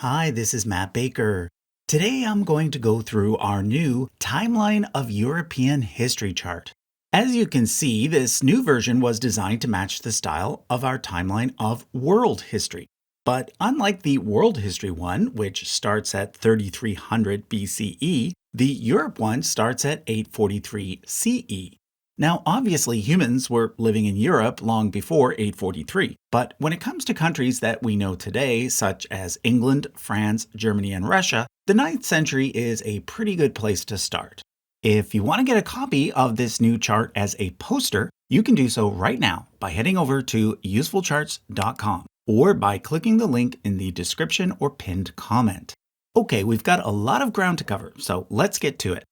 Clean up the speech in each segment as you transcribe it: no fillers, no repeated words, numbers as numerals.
Hi, this is Matt Baker. Today I'm going to go through our new Timeline of European History chart. As you can see, this new version was designed to match the style of our timeline of world history. But unlike the world history one, which starts at 3300 BCE, the Europe one starts at 843 CE. Now, obviously, humans were living in Europe long before 843, but when it comes to countries that we know today, such as England, France, Germany, and Russia, the 9th century is a pretty good place to start. If you want to get a copy of this new chart as a poster, you can do so right now by heading over to usefulcharts.com or by clicking the link in the description or pinned comment. Okay, we've got a lot of ground to cover, so let's get to it.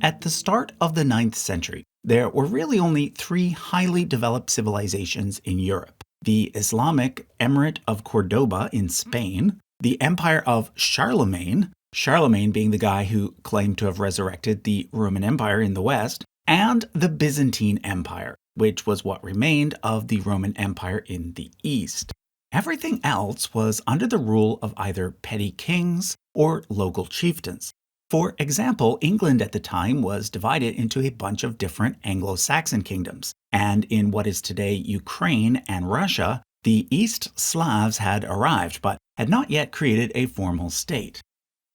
At the start of the 9th century, there were really only three highly developed civilizations in Europe: the Islamic Emirate of Cordoba in Spain, the Empire of Charlemagne, Charlemagne being the guy who claimed to have resurrected the Roman Empire in the West, and the Byzantine Empire, which was what remained of the Roman Empire in the East. Everything else was under the rule of either petty kings or local chieftains. For example, England at the time was divided into a bunch of different Anglo-Saxon kingdoms, and in what is today Ukraine and Russia, the East Slavs had arrived but had not yet created a formal state.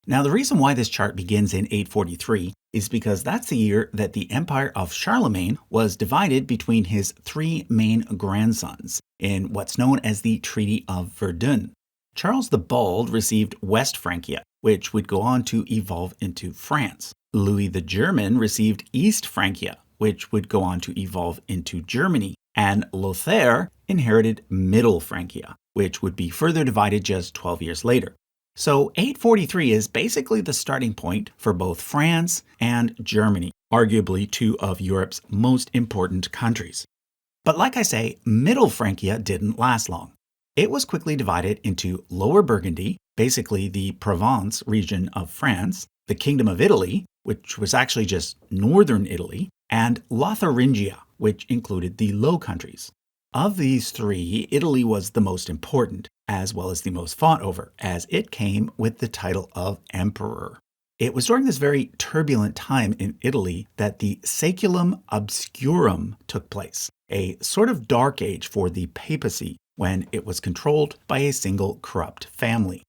Now, the reason why this chart begins in 843 is because that's the year that the Empire of Charlemagne was divided between his three main grandsons in what's known as the Treaty of Verdun. Charles the Bald received West Francia, which would go on to evolve into France. Louis the German received East Francia, which would go on to evolve into Germany. And Lothair inherited Middle Francia, which would be further divided just 12 years later. So 843 is basically the starting point for both France and Germany, arguably two of Europe's most important countries. But like I say, Middle Francia didn't last long. It was quickly divided into Lower Burgundy, basically the Provence region of France, the Kingdom of Italy, which was actually just northern Italy, and Lotharingia, which included the Low Countries. Of these three, Italy was the most important, as well as the most fought over, as it came with the title of emperor. It was during this very turbulent time in Italy that the Saeculum Obscurum took place, a sort of dark age for the papacy, when it was controlled by a single corrupt family.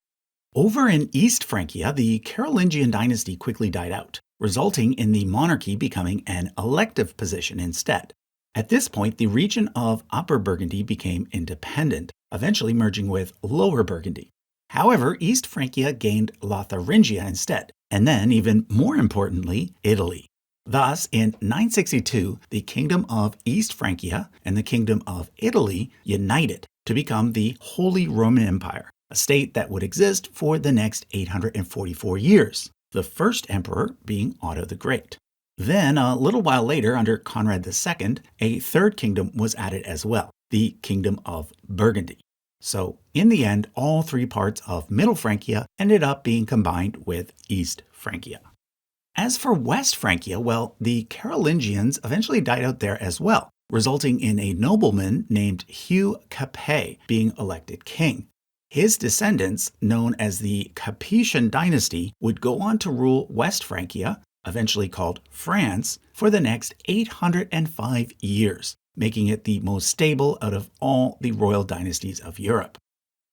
Over in East Francia, the Carolingian dynasty quickly died out, resulting in the monarchy becoming an elective position instead. At this point, the region of Upper Burgundy became independent, eventually merging with Lower Burgundy. However, East Francia gained Lotharingia instead, and then, even more importantly, Italy. Thus, in 962, the Kingdom of East Francia and the Kingdom of Italy united to become the Holy Roman Empire, a state that would exist for the next 844 years, the first emperor being Otto the Great. Then, a little while later, under Conrad II, a third kingdom was added as well, the Kingdom of Burgundy. So, in the end, all three parts of Middle Francia ended up being combined with East Francia. As for West Francia, well, the Carolingians eventually died out there as well, resulting in a nobleman named Hugh Capet being elected king. His descendants, known as the Capetian dynasty, would go on to rule West Francia, eventually called France, for the next 805 years, making it the most stable out of all the royal dynasties of Europe.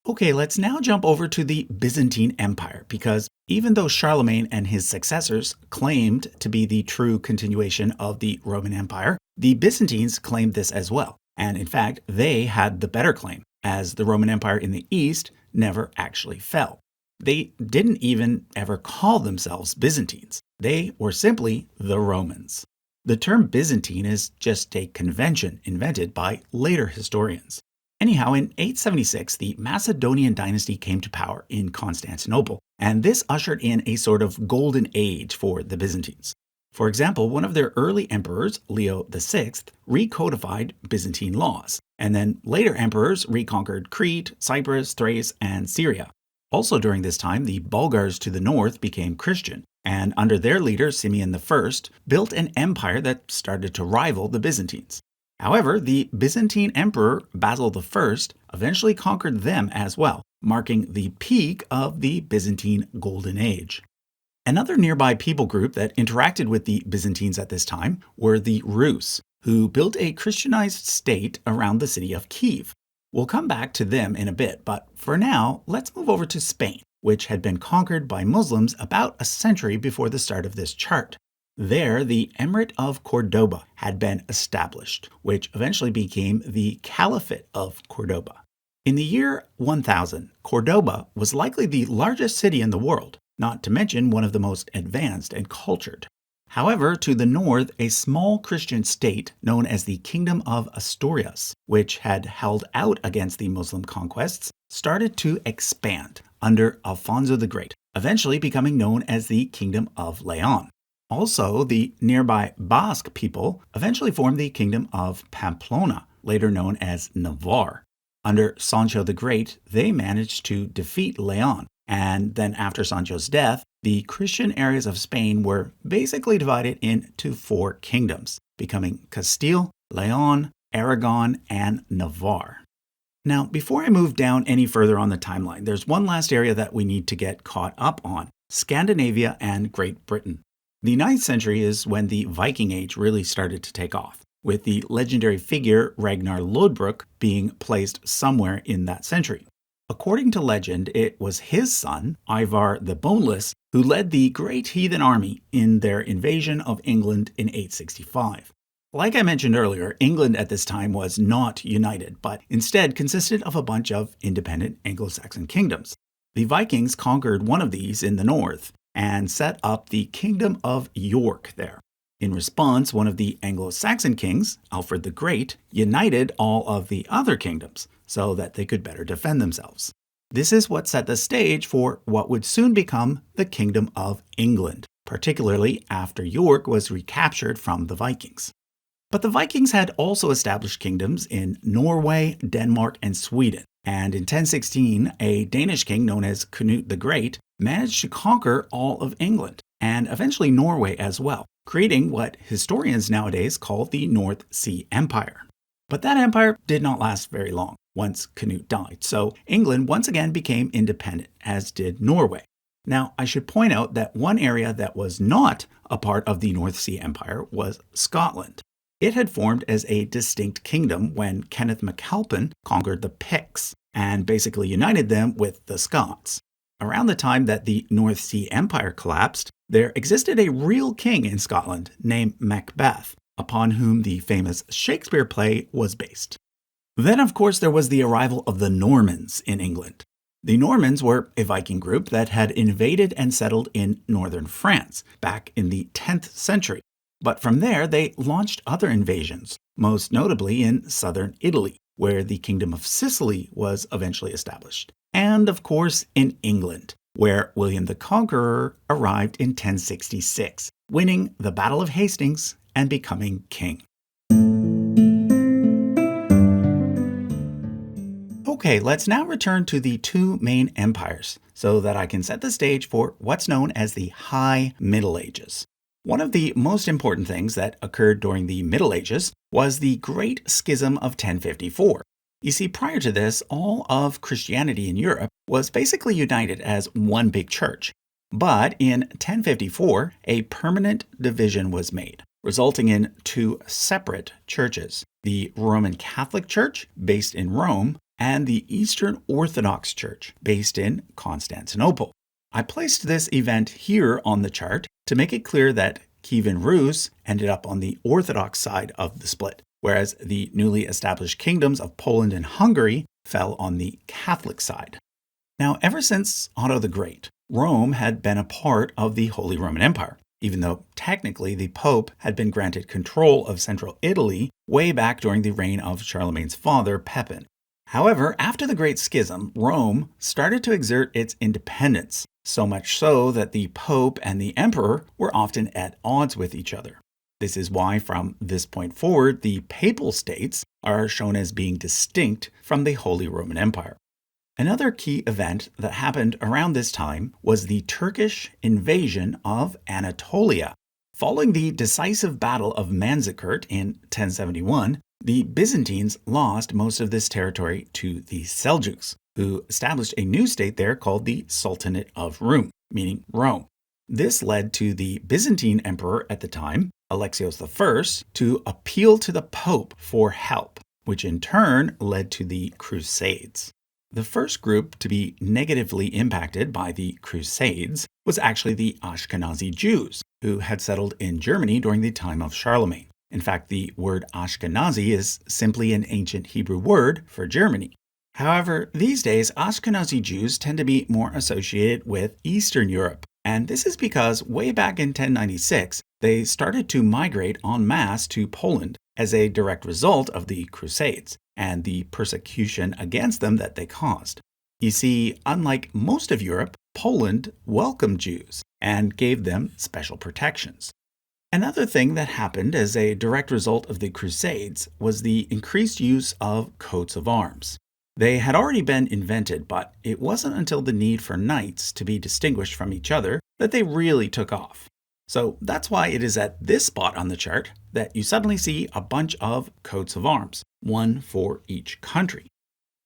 Okay, let's now jump over to the Byzantine Empire, because even though Charlemagne and his successors claimed to be the true continuation of the Roman Empire, the Byzantines claimed this as well. And in fact, they had the better claim, as the Roman Empire in the East never actually fell. They didn't even ever call themselves Byzantines. They were simply the Romans. The term Byzantine is just a convention invented by later historians. Anyhow, in 876, the Macedonian dynasty came to power in Constantinople, and this ushered in a sort of golden age for the Byzantines. For example, one of their early emperors, Leo VI, recodified Byzantine laws, and then later emperors reconquered Crete, Cyprus, Thrace, and Syria. Also during this time, the Bulgars to the north became Christian, and under their leader, Simeon I, built an empire that started to rival the Byzantines. However, the Byzantine emperor Basil I eventually conquered them as well, marking the peak of the Byzantine Golden Age. Another nearby people group that interacted with the Byzantines at this time were the Rus, who built a Christianized state around the city of Kiev. We'll come back to them in a bit, but for now, let's move over to Spain, which had been conquered by Muslims about a century before the start of this chart. There, the Emirate of Cordoba had been established, which eventually became the Caliphate of Cordoba. In the year 1000, Cordoba was likely the largest city in the world, not to mention one of the most advanced and cultured. However, to the north, a small Christian state known as the Kingdom of Asturias, which had held out against the Muslim conquests, started to expand under Alfonso the Great, eventually becoming known as the Kingdom of Leon. Also, the nearby Basque people eventually formed the Kingdom of Pamplona, later known as Navarre. Under Sancho the Great, they managed to defeat Leon, and then after Sancho's death, the Christian areas of Spain were basically divided into 4 kingdoms, becoming Castile, Leon, Aragon, and Navarre. Now, before I move down any further on the timeline, there's one last area that we need to get caught up on: Scandinavia and Great Britain. The 9th century is when the Viking Age really started to take off, with the legendary figure Ragnar Lodbrok being placed somewhere in that century. According to legend, it was his son, Ivar the Boneless, who led the Great Heathen Army in their invasion of England in 865. Like I mentioned earlier, England at this time was not united, but instead consisted of a bunch of independent Anglo-Saxon kingdoms. The Vikings conquered one of these in the north and set up the Kingdom of York there. In response, one of the Anglo-Saxon kings, Alfred the Great, united all of the other kingdoms so that they could better defend themselves. This is what set the stage for what would soon become the Kingdom of England, particularly after York was recaptured from the Vikings. But the Vikings had also established kingdoms in Norway, Denmark, and Sweden. And in 1016, a Danish king known as Canute the Great managed to conquer all of England, and eventually Norway as well, creating what historians nowadays call the North Sea Empire. But that empire did not last very long once Canute died, so England once again became independent, as did Norway. Now, I should point out that one area that was not a part of the North Sea Empire was Scotland. It had formed as a distinct kingdom when Kenneth MacAlpin conquered the Picts and basically united them with the Scots. Around the time that the North Sea Empire collapsed, there existed a real king in Scotland named Macbeth, upon whom the famous Shakespeare play was based. Then, of course, there was the arrival of the Normans in England. The Normans were a Viking group that had invaded and settled in northern France back in the 10th century. But from there, they launched other invasions, most notably in southern Italy, where the Kingdom of Sicily was eventually established. And, of course, in England, where William the Conqueror arrived in 1066, winning the Battle of Hastings and becoming king. Okay, let's now return to the 2 main empires so that I can set the stage for what's known as the High Middle Ages. One of the most important things that occurred during the Middle Ages was the Great Schism of 1054. You see, prior to this, all of Christianity in Europe was basically united as one big church. But in 1054, a permanent division was made, resulting in 2 separate churches: the Roman Catholic Church, based in Rome, and the Eastern Orthodox Church, based in Constantinople. I placed this event here on the chart to make it clear that Kievan Rus ended up on the Orthodox side of the split, whereas the newly established kingdoms of Poland and Hungary fell on the Catholic side. Now, ever since Otto the Great, Rome had been a part of the Holy Roman Empire, even though technically the Pope had been granted control of central Italy way back during the reign of Charlemagne's father, Pepin. However, after the Great Schism, Rome started to exert its independence, so much so that the Pope and the Emperor were often at odds with each other. This is why, from this point forward, the Papal States are shown as being distinct from the Holy Roman Empire. Another key event that happened around this time was the Turkish invasion of Anatolia. Following the decisive Battle of Manzikert in 1071, the Byzantines lost most of this territory to the Seljuks, who established a new state there called the Sultanate of Rum, meaning Rome. This led to the Byzantine emperor at the time, Alexios I, to appeal to the Pope for help, which in turn led to the Crusades. The first group to be negatively impacted by the Crusades was actually the Ashkenazi Jews, who had settled in Germany during the time of Charlemagne. In fact, the word Ashkenazi is simply an ancient Hebrew word for Germany. However, these days, Ashkenazi Jews tend to be more associated with Eastern Europe, and this is because way back in 1096, they started to migrate en masse to Poland as a direct result of the Crusades and the persecution against them that they caused. You see, unlike most of Europe, Poland welcomed Jews and gave them special protections. Another thing that happened as a direct result of the Crusades was the increased use of coats of arms. They had already been invented, but it wasn't until the need for knights to be distinguished from each other that they really took off. So that's why it is at this spot on the chart that you suddenly see a bunch of coats of arms, one for each country.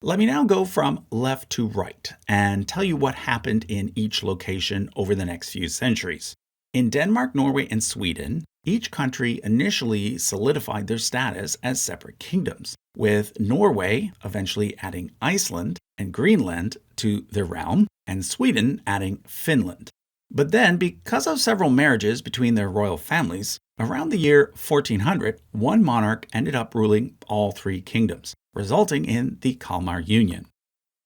Let me now go from left to right and tell you what happened in each location over the next few centuries. In Denmark, Norway, and Sweden, each country initially solidified their status as separate kingdoms, with Norway eventually adding Iceland and Greenland to their realm, and Sweden adding Finland. But then, because of several marriages between their royal families, around the year 1400, one monarch ended up ruling all three kingdoms, resulting in the Kalmar Union.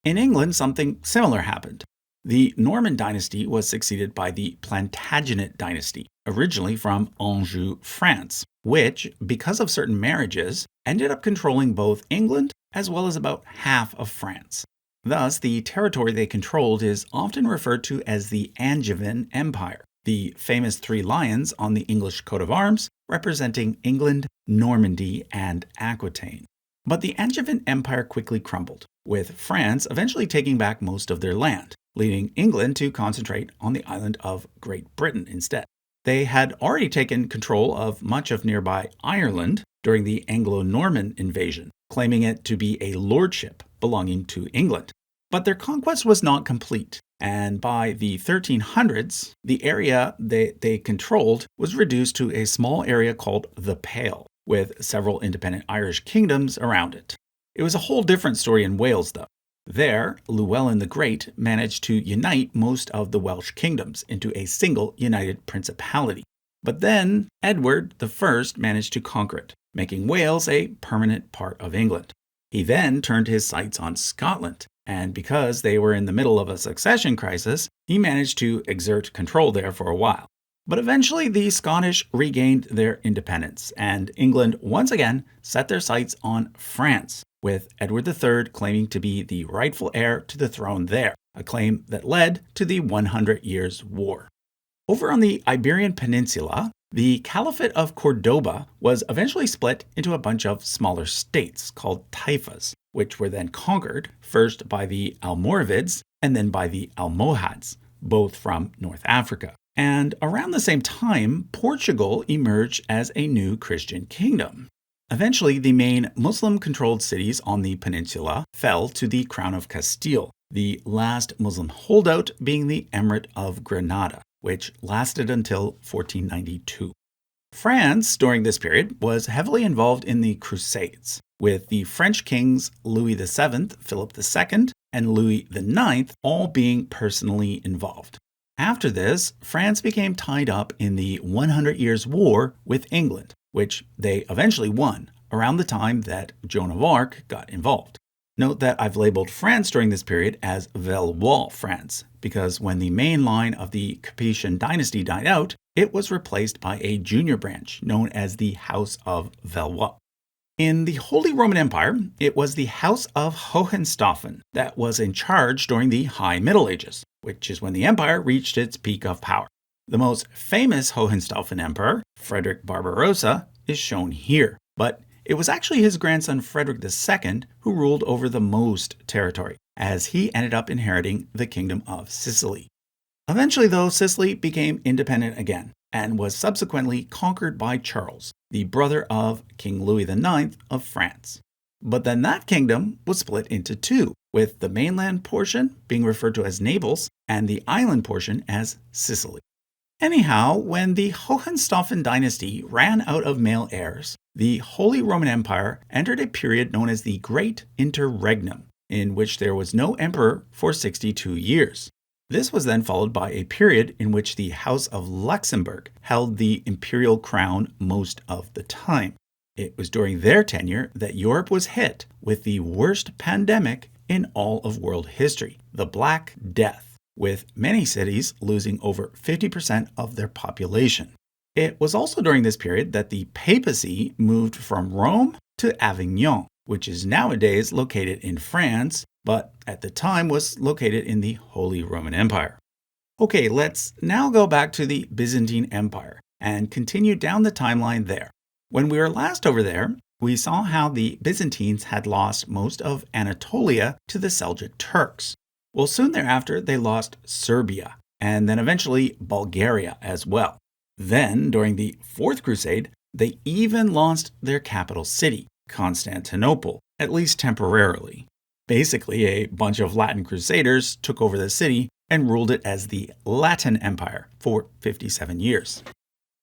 In England, something similar happened. The Norman dynasty was succeeded by the Plantagenet dynasty, originally from Anjou, France, which, because of certain marriages, ended up controlling both England as well as about half of France. Thus, the territory they controlled is often referred to as the Angevin Empire, the famous three lions on the English coat of arms representing England, Normandy, and Aquitaine. But the Angevin Empire quickly crumbled, with France eventually taking back most of their land, leading England to concentrate on the island of Great Britain instead. They had already taken control of much of nearby Ireland during the Anglo-Norman invasion, claiming it to be a lordship belonging to England. But their conquest was not complete, and by the 1300s, the area they controlled was reduced to a small area called the Pale, with several independent Irish kingdoms around it. It was a whole different story in Wales, though. There, Llewellyn the Great managed to unite most of the Welsh kingdoms into a single united principality. But then Edward I managed to conquer it, making Wales a permanent part of England. He then turned his sights on Scotland, and because they were in the middle of a succession crisis, he managed to exert control there for a while. But eventually the Scottish regained their independence, and England once again set their sights on France, with Edward III claiming to be the rightful heir to the throne there, a claim that led to the 100 Years' War. Over on the Iberian Peninsula, the Caliphate of Cordoba was eventually split into a bunch of smaller states called taifas, which were then conquered, first by the Almoravids and then by the Almohads, both from North Africa. And around the same time, Portugal emerged as a new Christian kingdom. Eventually, the main Muslim-controlled cities on the peninsula fell to the Crown of Castile, the last Muslim holdout being the Emirate of Granada, which lasted until 1492. France, during this period, was heavily involved in the Crusades, with the French kings Louis VII, Philip II, and Louis IX all being personally involved. After this, France became tied up in the 100 Years' War with England, which they eventually won around the time that Joan of Arc got involved. Note that I've labeled France during this period as Valois France, because when the main line of the Capetian dynasty died out, it was replaced by a junior branch known as the House of Valois. In the Holy Roman Empire, it was the House of Hohenstaufen that was in charge during the High Middle Ages, which is when the empire reached its peak of power. The most famous Hohenstaufen emperor, Frederick Barbarossa, is shown here, but it was actually his grandson Frederick II who ruled over the most territory, as he ended up inheriting the Kingdom of Sicily. Eventually, though, Sicily became independent again and was subsequently conquered by Charles, the brother of King Louis IX of France. But then that kingdom was split into two, with the mainland portion being referred to as Naples and the island portion as Sicily. Anyhow, when the Hohenstaufen dynasty ran out of male heirs, the Holy Roman Empire entered a period known as the Great Interregnum, in which there was no emperor for 62 years. This was then followed by a period in which the House of Luxembourg held the imperial crown most of the time. It was during their tenure that Europe was hit with the worst pandemic in all of world history, the Black Death, with many cities losing over 50% of their population. It was also during this period that the papacy moved from Rome to Avignon, which is nowadays located in France, but at the time was located in the Holy Roman Empire. Okay, let's now go back to the Byzantine Empire and continue down the timeline there. When we were last over there, we saw how the Byzantines had lost most of Anatolia to the Seljuk Turks. Well, soon thereafter, they lost Serbia, and then eventually Bulgaria as well. Then, during the Fourth Crusade, they even lost their capital city, Constantinople, at least temporarily. Basically, a bunch of Latin crusaders took over the city and ruled it as the Latin Empire for 57 years.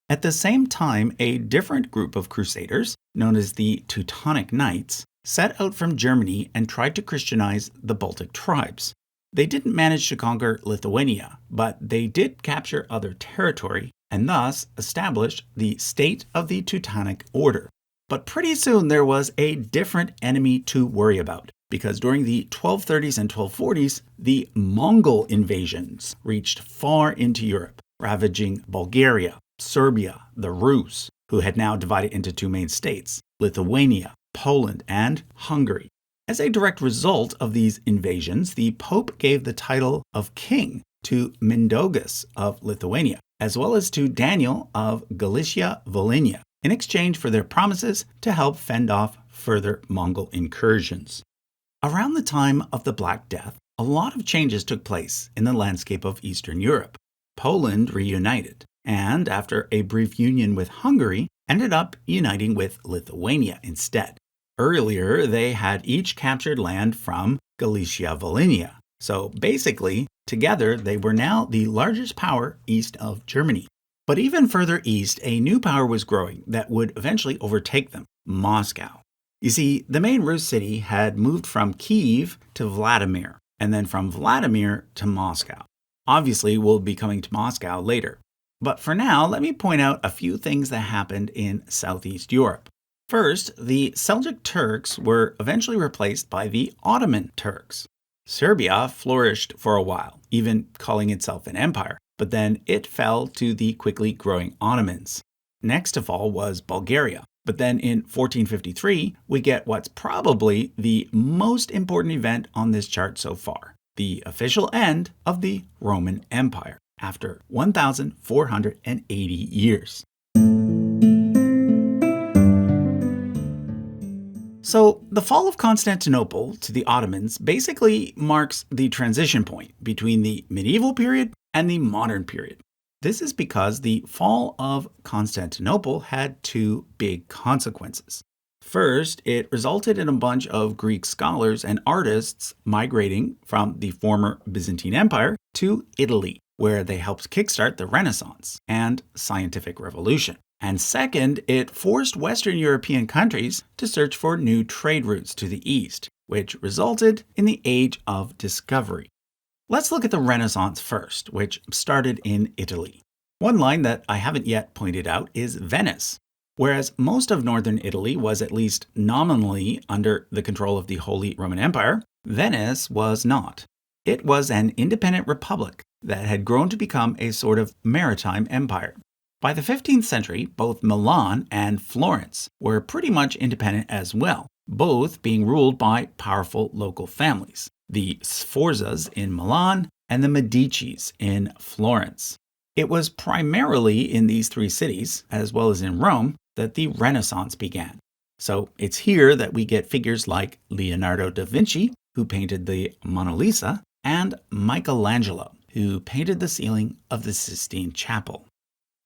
At the same time, a different group of crusaders, known as the Teutonic Knights, set out from Germany and tried to Christianize the Baltic tribes. They didn't manage to conquer Lithuania, but they did capture other territory and thus established the state of the Teutonic Order. But pretty soon there was a different enemy to worry about, because during the 1230s and 1240s, the Mongol invasions reached far into Europe, ravaging Bulgaria, Serbia, the Rus, who had now divided into two main states, Lithuania, Poland, and Hungary. As a direct result of these invasions, the Pope gave the title of king to Mindaugas of Lithuania, as well as to Daniel of Galicia-Volhynia, in exchange for their promises to help fend off further Mongol incursions. Around the time of the Black Death, a lot of changes took place in the landscape of Eastern Europe. Poland reunited, and after a brief union with Hungary, ended up uniting with Lithuania instead. Earlier, they had each captured land from Galicia-Volhynia, so basically, together they were now the largest power east of Germany. But even further east, a new power was growing that would eventually overtake them, Moscow. You see, the main Rus city had moved from Kyiv to Vladimir, and then from Vladimir to Moscow. Obviously, we'll be coming to Moscow later. But for now, let me point out a few things that happened in Southeast Europe. First, the Seljuk Turks were eventually replaced by the Ottoman Turks. Serbia flourished for a while, even calling itself an empire, but then it fell to the quickly growing Ottomans. Next to fall was Bulgaria. But then in 1453, we get what's probably the most important event on this chart so far, the official end of the Roman Empire after 1,480 years. So the fall of Constantinople to the Ottomans basically marks the transition point between the medieval period and the modern period. This is because the fall of Constantinople had two big consequences. First, it resulted in a bunch of Greek scholars and artists migrating from the former Byzantine Empire to Italy, where they helped kickstart the Renaissance and scientific revolution. And second, it forced Western European countries to search for new trade routes to the east, which resulted in the Age of Discovery. Let's look at the Renaissance first, which started in Italy. One line that I haven't yet pointed out is Venice. Whereas most of northern Italy was at least nominally under the control of the Holy Roman Empire, Venice was not. It was an independent republic that had grown to become a sort of maritime empire. By the 15th century, both Milan and Florence were pretty much independent as well, both being ruled by powerful local families. The Sforzas in Milan and the Medicis in Florence. It was primarily in these three cities, as well as in Rome, that the Renaissance began. So it's here that we get figures like Leonardo da Vinci, who painted the Mona Lisa, and Michelangelo, who painted the ceiling of the Sistine Chapel.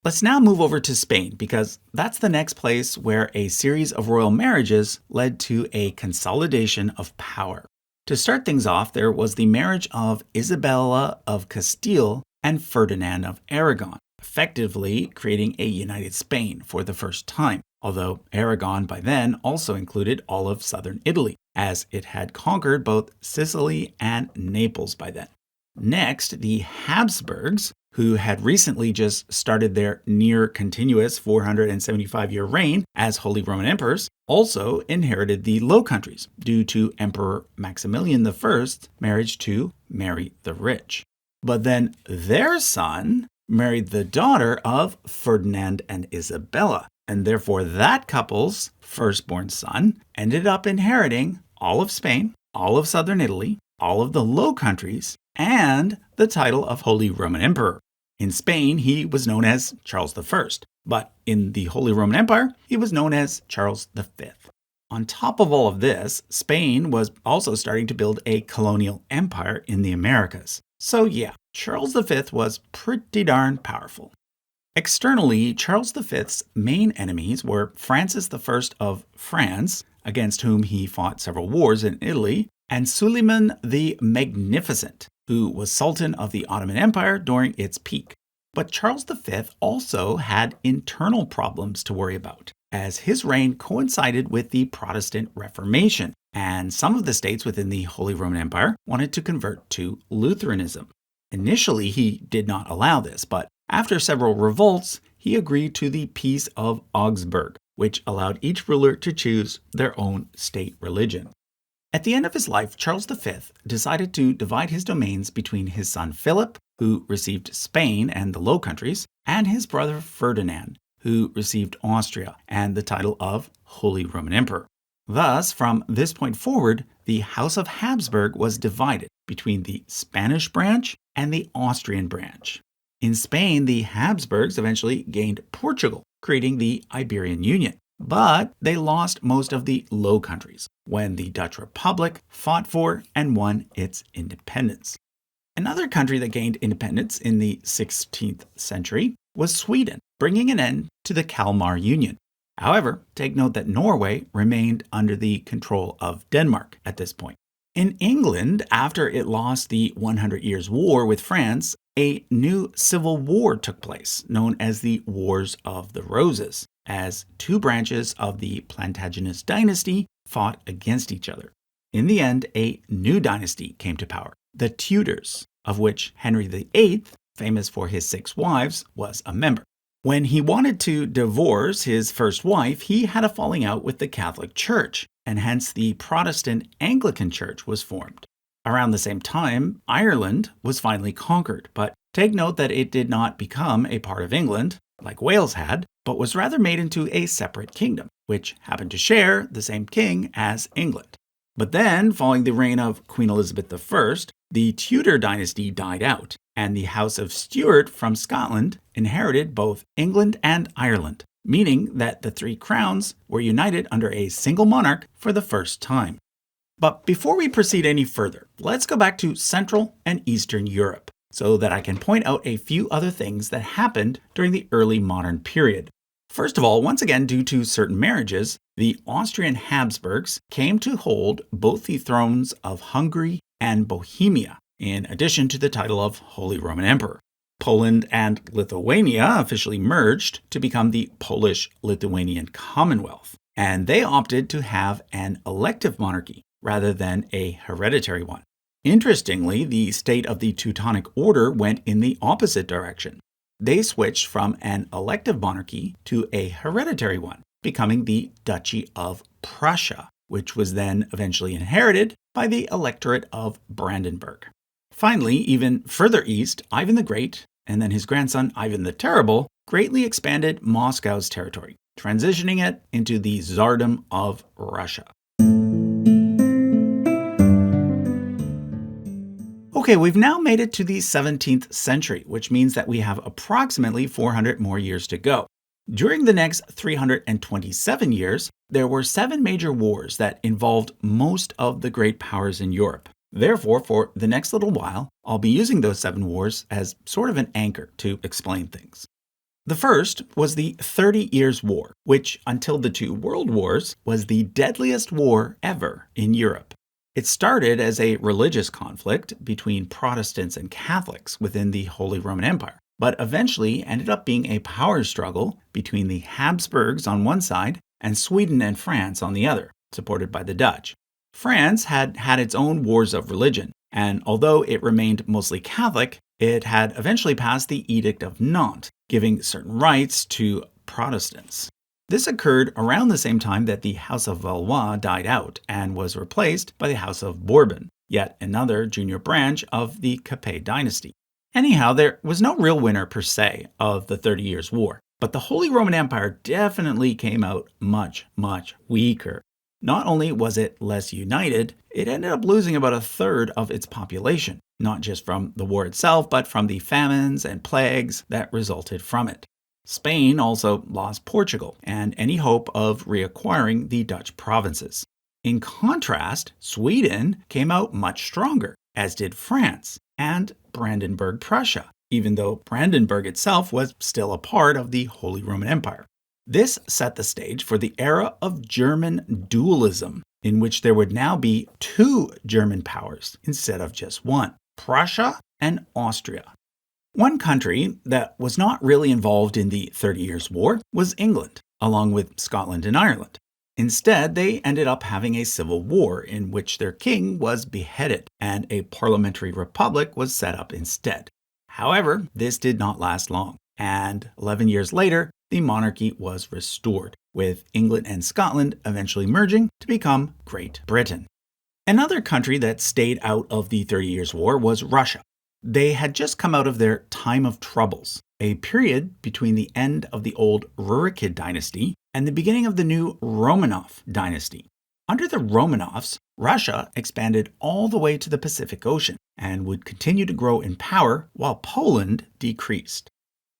Let's now move over to Spain, because that's the next place where a series of royal marriages led to a consolidation of power. To start things off, there was the marriage of Isabella of Castile and Ferdinand of Aragon, effectively creating a united Spain for the first time, although Aragon by then also included all of southern Italy, as it had conquered both Sicily and Naples by then. Next, the Habsburgs, who had recently just started their near-continuous 475-year reign as Holy Roman Emperors, also inherited the Low Countries due to Emperor Maximilian I's marriage to Mary the Rich. But then their son married the daughter of Ferdinand and Isabella, and therefore that couple's firstborn son ended up inheriting all of Spain, all of southern Italy, all of the Low Countries, and the title of Holy Roman Emperor. In Spain, he was known as Charles I, but in the Holy Roman Empire, he was known as Charles V. On top of all of this, Spain was also starting to build a colonial empire in the Americas. So yeah, Charles V was pretty darn powerful. Externally, Charles V's main enemies were Francis I of France, against whom he fought several wars in Italy, and Suleiman the Magnificent, who was Sultan of the Ottoman Empire during its peak. But Charles V also had internal problems to worry about, as his reign coincided with the Protestant Reformation, and some of the states within the Holy Roman Empire wanted to convert to Lutheranism. Initially, he did not allow this, but after several revolts, he agreed to the Peace of Augsburg, which allowed each ruler to choose their own state religion. At the end of his life, Charles V decided to divide his domains between his son Philip, who received Spain and the Low Countries, and his brother Ferdinand, who received Austria and the title of Holy Roman Emperor. Thus, from this point forward, the House of Habsburg was divided between the Spanish branch and the Austrian branch. In Spain, the Habsburgs eventually gained Portugal, creating the Iberian Union. But they lost most of the Low Countries when the Dutch Republic fought for and won its independence. Another country that gained independence in the 16th century was Sweden, bringing an end to the Kalmar Union. However, take note that Norway remained under the control of Denmark at this point. In England, after it lost the 100 Years' War with France, a new civil war took place, known as the Wars of the Roses, as two branches of the Plantagenet dynasty fought against each other. In the end, a new dynasty came to power, the Tudors, of which Henry VIII, famous for his 6 wives, was a member. When he wanted to divorce his first wife, he had a falling out with the Catholic Church, and hence the Protestant Anglican Church was formed. Around the same time, Ireland was finally conquered, but take note that it did not become a part of England, like Wales had, but was rather made into a separate kingdom, which happened to share the same king as England. But then, following the reign of Queen Elizabeth I, the Tudor dynasty died out, and the House of Stuart from Scotland inherited both England and Ireland, meaning that the 3 crowns were united under a single monarch for the first time. But before we proceed any further, let's go back to Central and Eastern Europe, so that I can point out a few other things that happened during the early modern period. First of all, once again, due to certain marriages, the Austrian Habsburgs came to hold both the thrones of Hungary and Bohemia, in addition to the title of Holy Roman Emperor. Poland and Lithuania officially merged to become the Polish-Lithuanian Commonwealth, and they opted to have an elective monarchy rather than a hereditary one. Interestingly, the state of the Teutonic Order went in the opposite direction. They switched from an elective monarchy to a hereditary one, becoming the Duchy of Prussia, which was then eventually inherited by the electorate of Brandenburg. Finally, even further east, Ivan the Great, and then his grandson Ivan the Terrible, greatly expanded Moscow's territory, transitioning it into the Tsardom of Russia. Okay, we've now made it to the 17th century, which means that we have approximately 400 more years to go. During the next 327 years, there were 7 major wars that involved most of the great powers in Europe. Therefore, for the next little while, I'll be using those 7 wars as sort of an anchor to explain things. The first was the 30 Years' War, which, until the 2 world wars, was the deadliest war ever in Europe. It started as a religious conflict between Protestants and Catholics within the Holy Roman Empire, but eventually ended up being a power struggle between the Habsburgs on one side and Sweden and France on the other, supported by the Dutch. France had had its own wars of religion, and although it remained mostly Catholic, it had eventually passed the Edict of Nantes, giving certain rights to Protestants. This occurred around the same time that the House of Valois died out and was replaced by the House of Bourbon, yet another junior branch of the Capet dynasty. Anyhow, there was no real winner per se of the 30 Years' War, but the Holy Roman Empire definitely came out much, much weaker. Not only was it less united, it ended up losing about 1/3 of its population, not just from the war itself, but from the famines and plagues that resulted from it. Spain also lost Portugal and any hope of reacquiring the Dutch provinces. In contrast, Sweden came out much stronger, as did France and Brandenburg Prussia, even though Brandenburg itself was still a part of the Holy Roman Empire. This set the stage for the era of German dualism, in which there would now be 2 German powers instead of just one, Prussia and Austria. One country that was not really involved in the 30 Years' War was England, along with Scotland and Ireland. Instead, they ended up having a civil war in which their king was beheaded and a parliamentary republic was set up instead. However, this did not last long, and 11 years later, the monarchy was restored, with England and Scotland eventually merging to become Great Britain. Another country that stayed out of the 30 Years' War was Russia. They had just come out of their time of troubles, a period between the end of the old Rurikid dynasty and the beginning of the new Romanov dynasty. Under the Romanovs, Russia expanded all the way to the Pacific Ocean and would continue to grow in power while Poland decreased.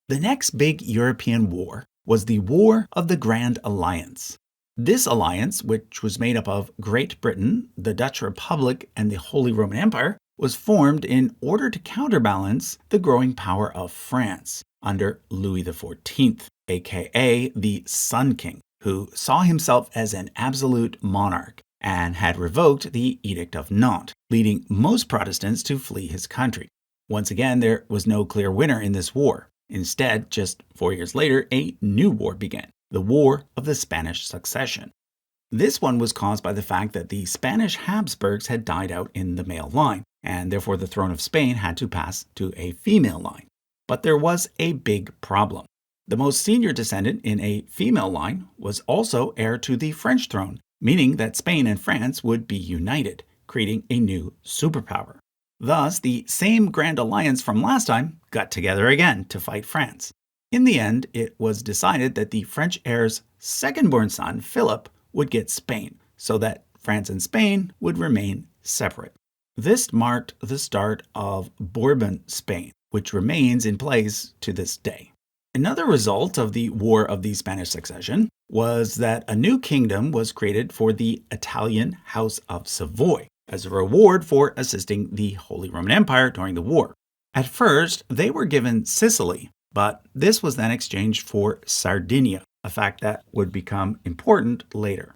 The next big European war was the War of the Grand Alliance. This alliance, which was made up of Great Britain, the Dutch Republic, and the Holy Roman Empire, was formed in order to counterbalance the growing power of France under Louis XIV, aka the Sun King, who saw himself as an absolute monarch and had revoked the Edict of Nantes, leading most Protestants to flee his country. Once again, there was no clear winner in this war. Instead, just 4 years later, a new war began, the War of the Spanish Succession. This one was caused by the fact that the Spanish Habsburgs had died out in the male line, and therefore the throne of Spain had to pass to a female line. But there was a big problem. The most senior descendant in a female line was also heir to the French throne, meaning that Spain and France would be united, creating a new superpower. Thus, the same Grand Alliance from last time got together again to fight France. In the end, it was decided that the French heir's second-born son, Philip, would get Spain, so that France and Spain would remain separate. This marked the start of Bourbon Spain, which remains in place to this day. Another result of the War of the Spanish Succession was that a new kingdom was created for the Italian House of Savoy as a reward for assisting the Holy Roman Empire during the war. At first, they were given Sicily, but this was then exchanged for Sardinia, a fact that would become important later.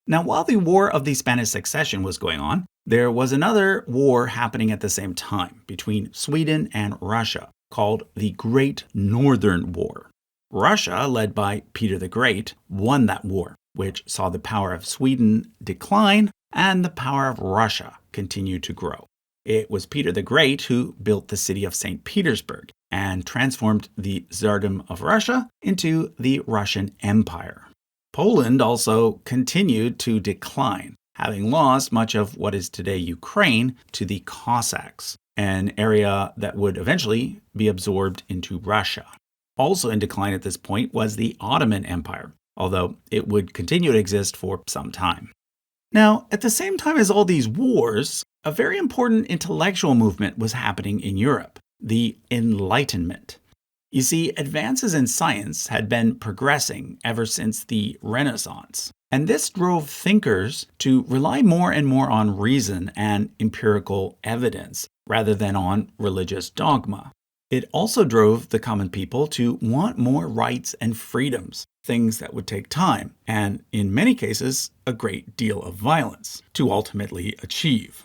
Now, while the War of the Spanish Succession was going on, there was another war happening at the same time between Sweden and Russia, called the Great Northern War. Russia, led by Peter the Great, won that war, which saw the power of Sweden decline and the power of Russia continue to grow. It was Peter the Great who built the city of St. Petersburg and transformed the Tsardom of Russia into the Russian Empire. Poland also continued to decline, having lost much of what is today Ukraine to the Cossacks, an area that would eventually be absorbed into Russia. Also in decline at this point was the Ottoman Empire, although it would continue to exist for some time. Now, at the same time as all these wars, a very important intellectual movement was happening in Europe, the Enlightenment. You see, advances in science had been progressing ever since the Renaissance, and this drove thinkers to rely more and more on reason and empirical evidence rather than on religious dogma. It also drove the common people to want more rights and freedoms, things that would take time, and in many cases, a great deal of violence, to ultimately achieve.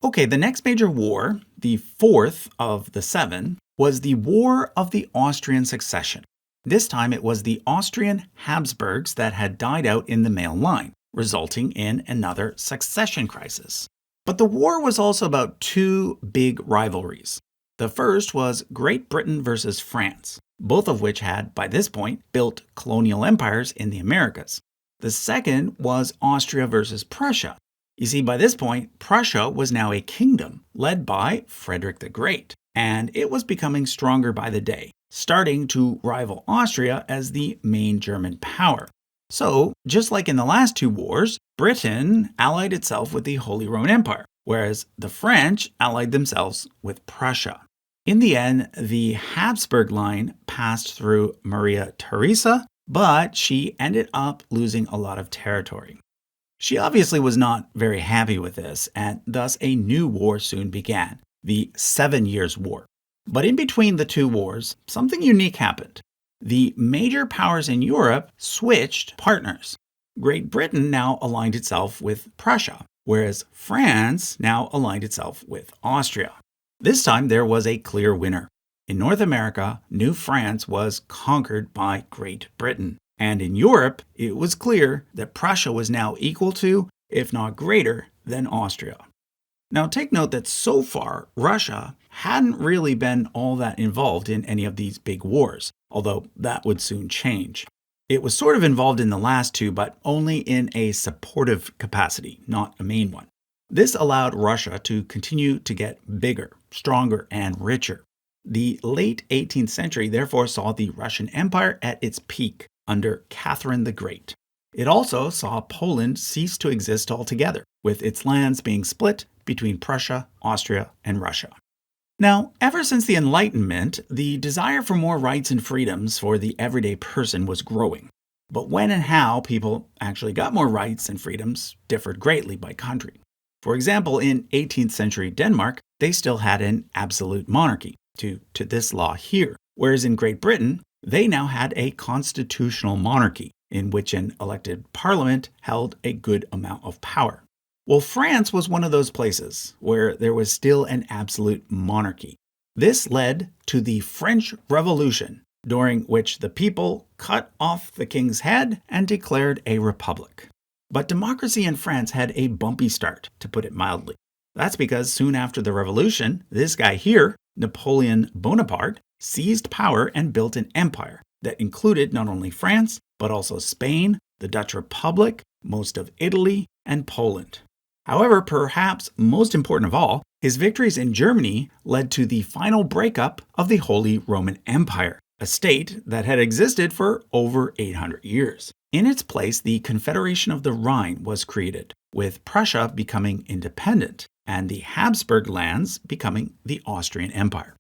Okay, the next major war, the fourth of the seven, was the War of the Austrian Succession. This time it was the Austrian Habsburgs that had died out in the male line, resulting in another succession crisis. But the war was also about two big rivalries. The first was Great Britain versus France, both of which had, by this point, built colonial empires in the Americas. The second was Austria versus Prussia. You see, by this point, Prussia was now a kingdom led by Frederick the Great, and it was becoming stronger by the day, starting to rival Austria as the main German power. So, just like in the last two wars, Britain allied itself with the Holy Roman Empire, whereas the French allied themselves with Prussia. In the end, the Habsburg line passed through Maria Theresa, but she ended up losing a lot of territory. She obviously was not very happy with this, and thus a new war soon began, the 7 Years' War. But in between the two wars, something unique happened. The major powers in Europe switched partners. Great Britain now aligned itself with Prussia, whereas France now aligned itself with Austria. This time there was a clear winner. In North America, New France was conquered by Great Britain. And in Europe, it was clear that Prussia was now equal to, if not greater, than Austria. Now take note that so far, Russia hadn't really been all that involved in any of these big wars, although that would soon change. It was sort of involved in the last two, but only in a supportive capacity, not a main one. This allowed Russia to continue to get bigger, stronger, and richer. The late 18th century therefore saw the Russian Empire at its peak under Catherine the Great. It also saw Poland cease to exist altogether, with its lands being split between Prussia, Austria, and Russia. Now, ever since the Enlightenment, the desire for more rights and freedoms for the everyday person was growing. But when and how people actually got more rights and freedoms differed greatly by country. For example, in 18th century Denmark, they still had an absolute monarchy, to this law here, whereas in Great Britain, they now had a constitutional monarchy, in which an elected parliament held a good amount of power. Well, France was one of those places where there was still an absolute monarchy. This led to the French Revolution, during which the people cut off the king's head and declared a republic. But democracy in France had a bumpy start, to put it mildly. That's because soon after the revolution, this guy here, Napoleon Bonaparte, seized power and built an empire that included not only France, but also Spain, the Dutch Republic, most of Italy, and Poland. However, perhaps most important of all, his victories in Germany led to the final breakup of the Holy Roman Empire, a state that had existed for over 800 years. In its place, the Confederation of the Rhine was created, with Prussia becoming independent and the Habsburg lands becoming the Austrian Empire.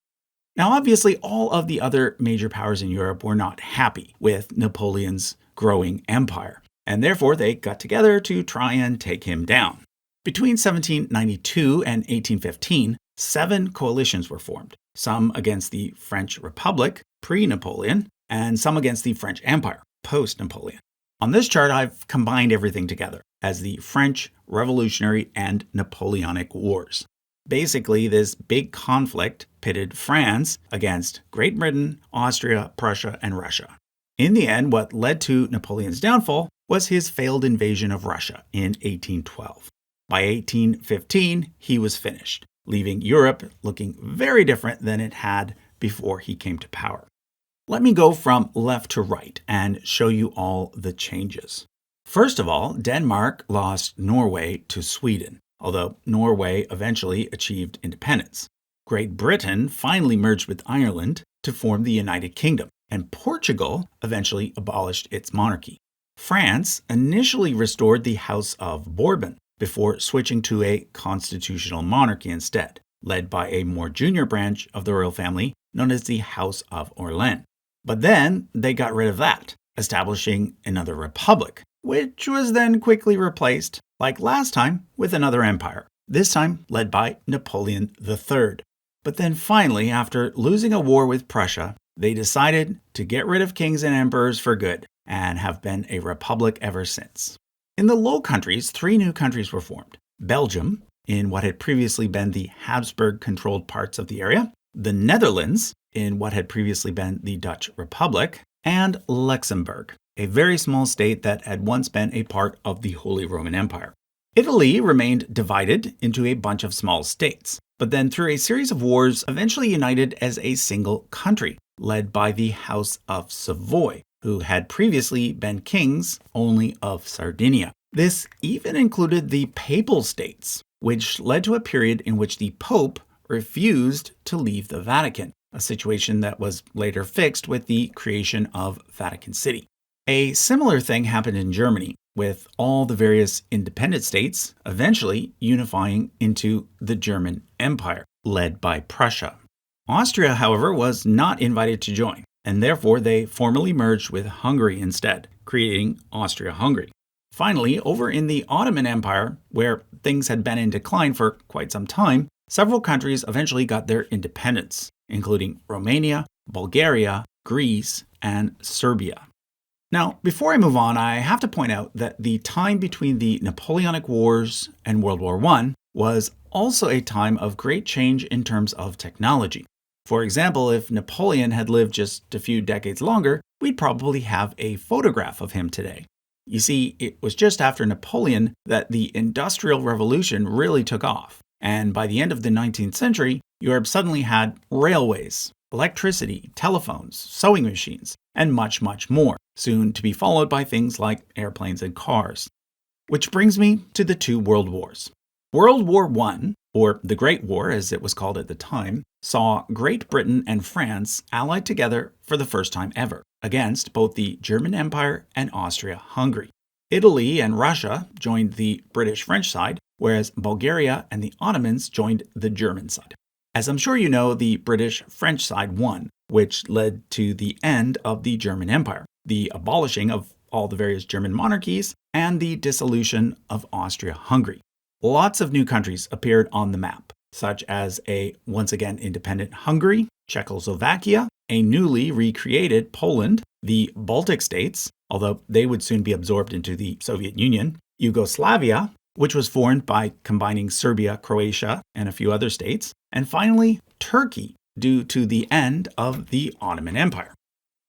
Now, obviously, all of the other major powers in Europe were not happy with Napoleon's growing empire, and therefore they got together to try and take him down. Between 1792 and 1815, 7 coalitions were formed, some against the French Republic, pre-Napoleon, and some against the French Empire, post-Napoleon. On this chart, I've combined everything together as the French Revolutionary and Napoleonic Wars. Basically, this big conflict pitted France against Great Britain, Austria, Prussia, and Russia. In the end, what led to Napoleon's downfall was his failed invasion of Russia in 1812. By 1815, he was finished, leaving Europe looking very different than it had before he came to power. Let me go from left to right and show you all the changes. First of all, Denmark lost Norway to Sweden, although Norway eventually achieved independence. Great Britain finally merged with Ireland to form the United Kingdom, and Portugal eventually abolished its monarchy. France initially restored the House of Bourbon before switching to a constitutional monarchy instead, led by a more junior branch of the royal family known as the House of Orléans. But then they got rid of that, establishing another republic, which was then quickly replaced, like last time, with another empire, this time led by Napoleon III. But then finally, after losing a war with Prussia, they decided to get rid of kings and emperors for good, and have been a republic ever since. In the Low Countries, 3 new countries were formed: Belgium, in what had previously been the Habsburg-controlled parts of the area, the Netherlands, in what had previously been the Dutch Republic, and Luxembourg, a very small state that had once been a part of the Holy Roman Empire. Italy remained divided into a bunch of small states, but then through a series of wars eventually united as a single country, led by the House of Savoy, who had previously been kings only of Sardinia. This even included the Papal States, which led to a period in which the Pope refused to leave the Vatican, a situation that was later fixed with the creation of Vatican City. A similar thing happened in Germany, with all the various independent states eventually unifying into the German Empire, led by Prussia. Austria, however, was not invited to join, and therefore they formally merged with Hungary instead, creating Austria-Hungary. Finally, over in the Ottoman Empire, where things had been in decline for quite some time, several countries eventually got their independence, including Romania, Bulgaria, Greece, and Serbia. Now, before I move on, I have to point out that the time between the Napoleonic Wars and World War I was also a time of great change in terms of technology. For example, if Napoleon had lived just a few decades longer, we'd probably have a photograph of him today. You see, it was just after Napoleon that the Industrial Revolution really took off. And by the end of the 19th century, Europe suddenly had railways, electricity, telephones, sewing machines, and much, much more, soon to be followed by things like airplanes and cars. Which brings me to the 2 world wars. World War I, or the Great War as it was called at the time, saw Great Britain and France allied together for the first time ever, against both the German Empire and Austria-Hungary. Italy and Russia joined the British-French side, whereas Bulgaria and the Ottomans joined the German side. As I'm sure you know, the British-French side won, which led to the end of the German Empire, the abolishing of all the various German monarchies, and the dissolution of Austria-Hungary. Lots of new countries appeared on the map, such as a once again independent Hungary, Czechoslovakia, a newly recreated Poland, the Baltic states, although they would soon be absorbed into the Soviet Union, Yugoslavia, which was formed by combining Serbia, Croatia, and a few other states, and finally Turkey, due to the end of the Ottoman Empire.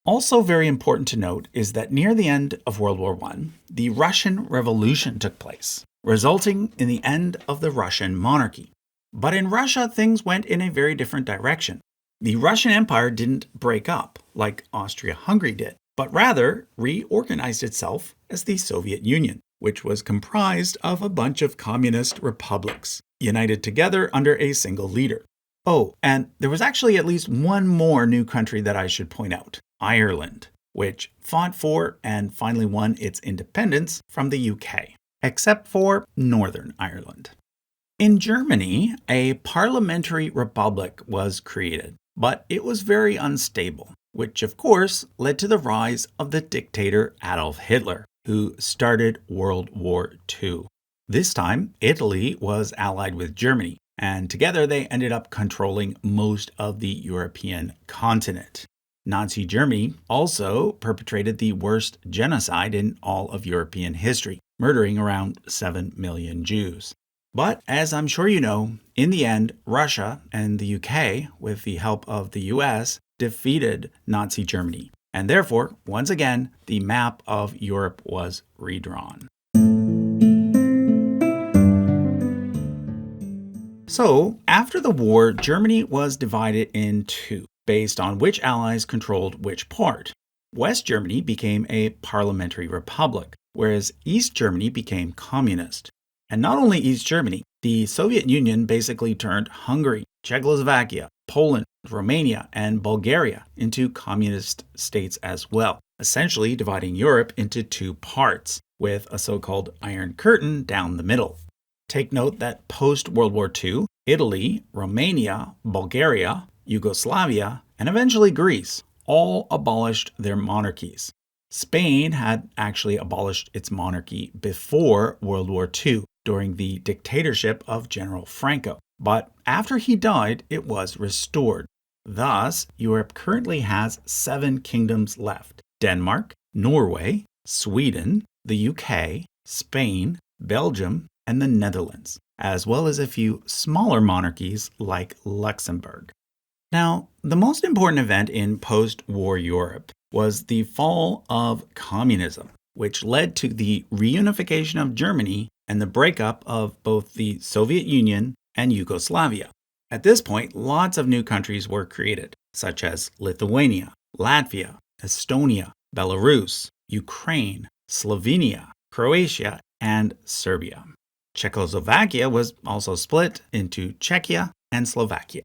Also very important to note is that near the end of World War I, the Russian Revolution took place, resulting in the end of the Russian monarchy. But in Russia, things went in a very different direction. The Russian Empire didn't break up like Austria-Hungary did, but rather reorganized itself as the Soviet Union, which was comprised of a bunch of communist republics, united together under a single leader. Oh, and there was actually at least one more new country that I should point out, Ireland, which fought for and finally won its independence from the UK, except for Northern Ireland. In Germany, a parliamentary republic was created, but it was very unstable, which of course led to the rise of the dictator Adolf Hitler, who started World War II. This time, Italy was allied with Germany, and together they ended up controlling most of the European continent. Nazi Germany also perpetrated the worst genocide in all of European history, murdering around 7 million Jews. But as I'm sure you know, in the end, Russia and the UK, with the help of the US, defeated Nazi Germany. And therefore, once again, the map of Europe was redrawn. So, after the war, Germany was divided in 2, based on which allies controlled which part. West Germany became a parliamentary republic, whereas East Germany became communist. And not only East Germany, the Soviet Union basically turned Hungary, Czechoslovakia, Poland, Romania, and Bulgaria into communist states as well, essentially dividing Europe into two parts, with a so-called Iron Curtain down the middle. Take note that post-World War II, Italy, Romania, Bulgaria, Yugoslavia, and eventually Greece all abolished their monarchies. Spain had actually abolished its monarchy before World War II during the dictatorship of General Franco, but after he died, it was restored. Thus, Europe currently has 7 kingdoms left: Denmark, Norway, Sweden, the UK, Spain, Belgium, and the Netherlands, as well as a few smaller monarchies like Luxembourg. Now, the most important event in post-war Europe was the fall of communism, which led to the reunification of Germany and the breakup of both the Soviet Union and Yugoslavia. At this point, lots of new countries were created, such as Lithuania, Latvia, Estonia, Belarus, Ukraine, Slovenia, Croatia, and Serbia. Czechoslovakia was also split into Czechia and Slovakia.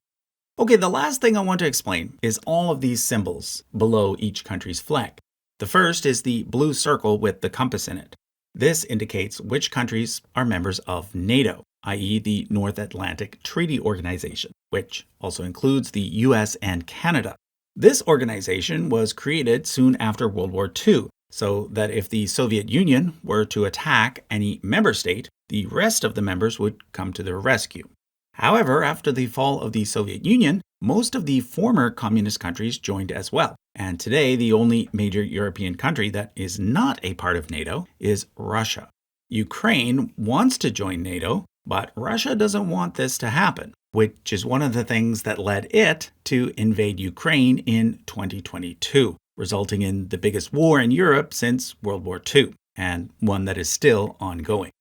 Okay, the last thing I want to explain is all of these symbols below each country's flag. The first is the blue circle with the compass in it. This indicates which countries are members of NATO, i.e. the North Atlantic Treaty Organization, which also includes the US and Canada. This organization was created soon after World War II, so that if the Soviet Union were to attack any member state, the rest of the members would come to their rescue. However, after the fall of the Soviet Union, most of the former communist countries joined as well. And today, the only major European country that is not a part of NATO is Russia. Ukraine wants to join NATO, but Russia doesn't want this to happen, which is one of the things that led it to invade Ukraine in 2022, resulting in the biggest war in Europe since World War II, and one that is still ongoing.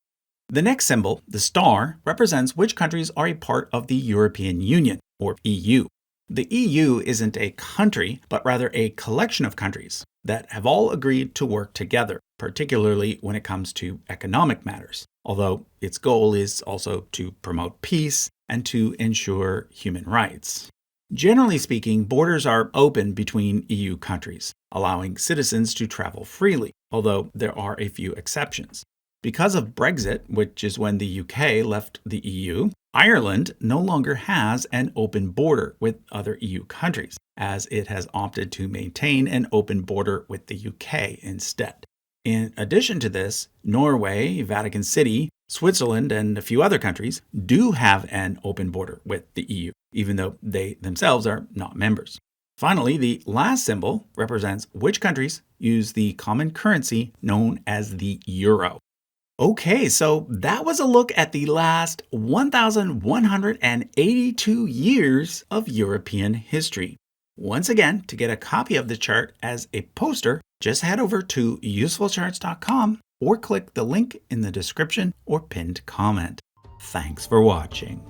The next symbol, the star, represents which countries are a part of the European Union, or EU. The EU isn't a country, but rather a collection of countries that have all agreed to work together, particularly when it comes to economic matters, although its goal is also to promote peace and to ensure human rights. Generally speaking, borders are open between EU countries, allowing citizens to travel freely, although there are a few exceptions. Because of Brexit, which is when the UK left the EU, Ireland no longer has an open border with other EU countries, as it has opted to maintain an open border with the UK instead. In addition to this, Norway, Vatican City, Switzerland, and a few other countries do have an open border with the EU, even though they themselves are not members. Finally, the last symbol represents which countries use the common currency known as the euro. Okay, so that was a look at the last 1,182 years of European history. Once again, to get a copy of the chart as a poster, just head over to usefulcharts.com or click the link in the description or pinned comment. Thanks for watching.